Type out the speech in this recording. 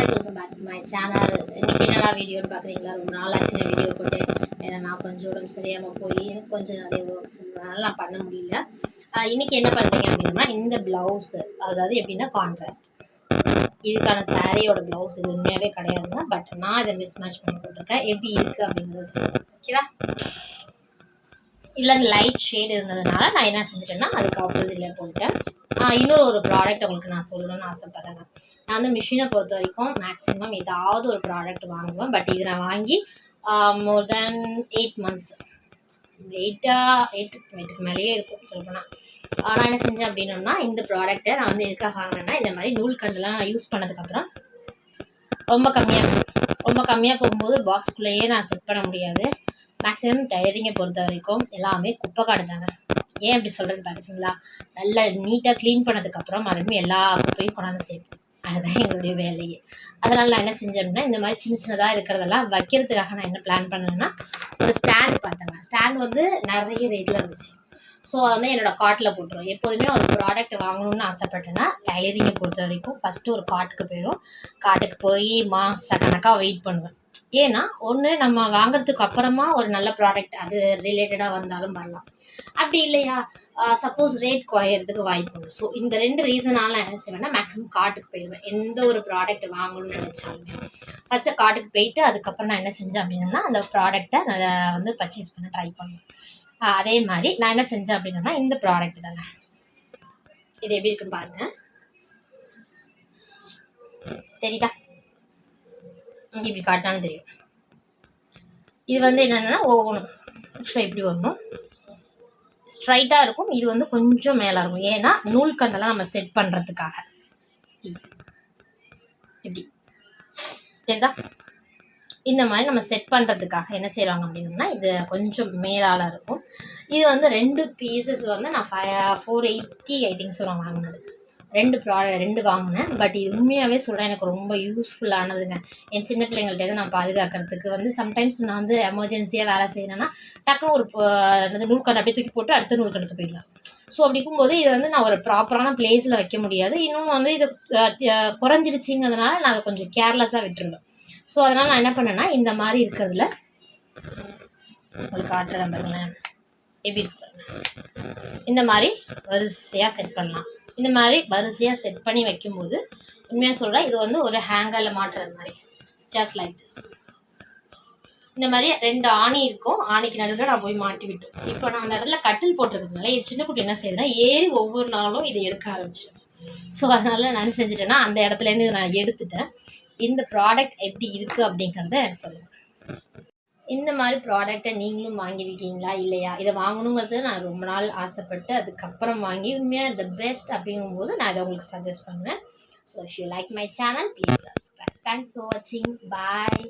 guys, welcome back to my channel. இன்னைக்கு என்னடா வீடியோன்னு பார்க்குறீங்களா? ரொம்ப நாள் ஆச்சு நான் வீடியோ போட்டு. ஏன்னா நான் கொஞ்சம் உடம்பு சரியாமல் போய் கொஞ்சம் நிறைய ஒர்க்ஸ் இருந்ததுனால நான் பண்ண முடியல. இன்னைக்கு என்ன பண்ணுறீங்க அப்படின்னா, இந்த ப்ளவுஸு அதாவது எப்படின்னா கான்ட்ராஸ்ட் இதுக்கான சாரியோட ப்ளவுஸ் இது உண்மையாகவே கிடையாதுங்க. பட் நான் இதை மிஸ் மேட்ச் பண்ணி போட்டிருக்கேன். எப்படி இருக்குது அப்படிங்கிறத சொல்லுவேன். ஓகேவா? இல்லை அந்த லைட் ஷேட் இருந்ததுனால நான் என்ன செஞ்சுட்டேன்னா அதுக்கு ஆப்போசிட்டில் போட்டேன். இன்னொரு ஒரு ப்ராடக்ட் உங்களுக்கு நான் சொல்லணும்னு ஆசைப்பட்றேங்க. நான் வந்து மிஷினை பொறுத்த வரைக்கும் மேக்ஸிமம் ஏதாவது ஒரு ப்ராடக்ட் வாங்குவேன். பட் இது நான் வாங்கி மோர் தேன் 8 months 8க்கு மேலேயே இருக்கும் சொல்லப்போனால். நான் என்ன செஞ்சேன் அப்படின்னா, இந்த ப்ராடக்ட்டை நான் வந்து எதுக்காக வாங்கினேன்னா, இந்த மாதிரி நூல்கண்டெல்லாம் யூஸ் பண்ணதுக்கப்புறம் ரொம்ப கம்மியாக போகும்போது பாக்ஸ்குள்ளேயே நான் செட் பண்ண முடியாது. மேக்ஸிமம் டைலரிங்கை பொறுத்த வரைக்கும் எல்லாமே குப்பை காடுதாங்க. ஏன் அப்படி சொல்கிறது பார்த்துக்கிங்களா? நல்லா நீட்டாக க்ளீன் பண்ணதுக்கப்புறம் மறுபடியும் எல்லா குப்பையும் கொண்டாந்து சேர்ப்போம். அதுதான் எங்களுடைய வேலையே. அதனால் நான் என்ன செஞ்சேன் அப்படின்னா, இந்த மாதிரி சின்னதாக இருக்கிறதெல்லாம் வைக்கிறதுக்காக நான் என்ன பிளான் பண்ணேன்னா, ஒரு ஸ்டாண்ட் பார்த்தேங்க. ஸ்டாண்ட் வந்து நிறைய ரேட்டில் இருந்துச்சு. ஸோ அதை வந்து என்னோடய கார்ட்டில் போட்டுரும். எப்போதுமே ஒரு ப்ராடக்ட் வாங்கணும்னு ஆசைப்பட்டேன்னா டைலரிங்கை பொறுத்த வரைக்கும் ஃபஸ்ட்டு ஒரு கார்ட்டுக்கு போயிடும். கார்ட்டுக்கு போய் மாத கணக்காக வெயிட் பண்ணுவேன். ஏன்னா ஒன்று நம்ம வாங்குறதுக்கு அப்புறமா ஒரு நல்ல ப்ராடக்ட் அது ரிலேட்டடாக வந்தாலும் வரலாம். அப்படி இல்லையா, சப்போஸ் ரேட் குறையிறதுக்கு வாய்ப்பு உண்டு. ஸோ இந்த 2 ரீசனால என்ன செய்வேன்னா, மேக்ஸிமம் கார்ட்டுக்கு போயிடுவேன். எந்த ஒரு ப்ராடக்ட் வாங்கணும்னு நினச்சாலுமே ஃபஸ்ட்டு கார்ட்டுக்கு போயிட்டு அதுக்கப்புறம் நான் என்ன செஞ்சேன் அப்படின்னா, அந்த ப்ராடக்டை நான் வந்து பர்ச்சேஸ் பண்ண ட்ரை பண்ணுவேன். அதே மாதிரி நான் என்ன செஞ்சேன் அப்படின்னா, இந்த ப்ராடக்ட் தாங்க. இது எப்படி இருக்குன்னு பாருங்க. தெரியுதா? இப்படி காட்டினாலும் தெரியும். இது வந்து என்னென்னா ஒவ்வொன்றும் ஆக்சுவலாக எப்படி வரணும், ஸ்ட்ரைட்டாக இருக்கும். இது வந்து கொஞ்சம் மேலே இருக்கும். ஏன்னா நூல்கண்டெல்லாம் நம்ம செட் பண்ணுறதுக்காக. எப்படி தெரியுதா? இந்த மாதிரி நம்ம செட் பண்ணுறதுக்காக என்ன செய்கிறாங்க அப்படின்னா, இது கொஞ்சம் மேலால் இருக்கும். இது வந்து 2 பீசஸ் வந்து நான் 480 ஐ திங்க் நான் வாங்கினது. 2 வாங்கினேன். பட் இது உண்மையாகவே சொல்கிறேன், எனக்கு ரொம்ப யூஸ்ஃபுல்லானதுங்க. என் சின்ன பிள்ளைங்கள்ட்ட நான் பாதுகாக்கிறதுக்கு வந்து சம்டைம்ஸ் நான் வந்து எமர்ஜென்சியாக வேலை செய்யணுன்னா டக்குன்னு ஒரு நூல்கண்டு அப்படியே தூக்கி போட்டு அடுத்த நூல்கண்டுக்கு போயிடலாம். ஸோ அப்படி இருக்கும்போது இதை வந்து நான் ஒரு ப்ராப்பரான பிளேஸில் வைக்க முடியாது. இன்னும் வந்து இது குறைஞ்சிருச்சிங்கிறதுனால நான் அதை கொஞ்சம் கேர்லெஸ்ஸாக விட்டுருவேன். ஸோ அதனால் நான் என்ன பண்ணேன்னா, இந்த மாதிரி இருக்கிறதுல உங்களுக்கு காட்டுறேன் பாருங்களேன். எப்படி இருக்கு இந்த மாதிரி வரிசையாக செட் பண்ணலாம். இந்த மாதிரி வரிசையாக செட் பண்ணி வைக்கும்போது உண்மையாக சொல்கிறேன், இது வந்து ஒரு ஹேங்கரில் மாட்டுறது மாதிரி ஜஸ்ட் லைக் திஸ். இந்த மாதிரி 2 ஆணி இருக்கும். ஆணிக்கு நடுவில் நான் போய் மாட்டி விட்டு, இப்போ நான் அந்த இடத்துல கட்டில் போட்டிருக்கிறதுனால என் சின்ன குட்டி என்ன செய்யுதுன்னா, ஏறி ஒவ்வொரு நாளும் இதை எடுக்க ஆரம்பிச்சிடும். ஸோ அதனால நான் என்ன செஞ்சுட்டேன்னா, அந்த இடத்துலேருந்து இதை நான் எடுத்துட்டேன். இந்த ப்ராடக்ட் எப்படி இருக்குது அப்படிங்கிறத எனக்கு சொல்லுங்கள். இந்த மாதிரி ப்ராடக்டை நீங்களும் வாங்கியிருக்கீங்களா இல்லையா? இதை வாங்கணுங்கிறது நான் ரொம்ப நாள் ஆசைப்பட்டு அதுக்கப்புறம் வாங்கி உண்மையாக த பெஸ்ட் அப்படிங்கும்போது நான் இதை உங்களுக்கு சஜஸ்ட் பண்ணுவேன். So if you like my channel please subscribe. Thanks for வாட்சிங். பாய்.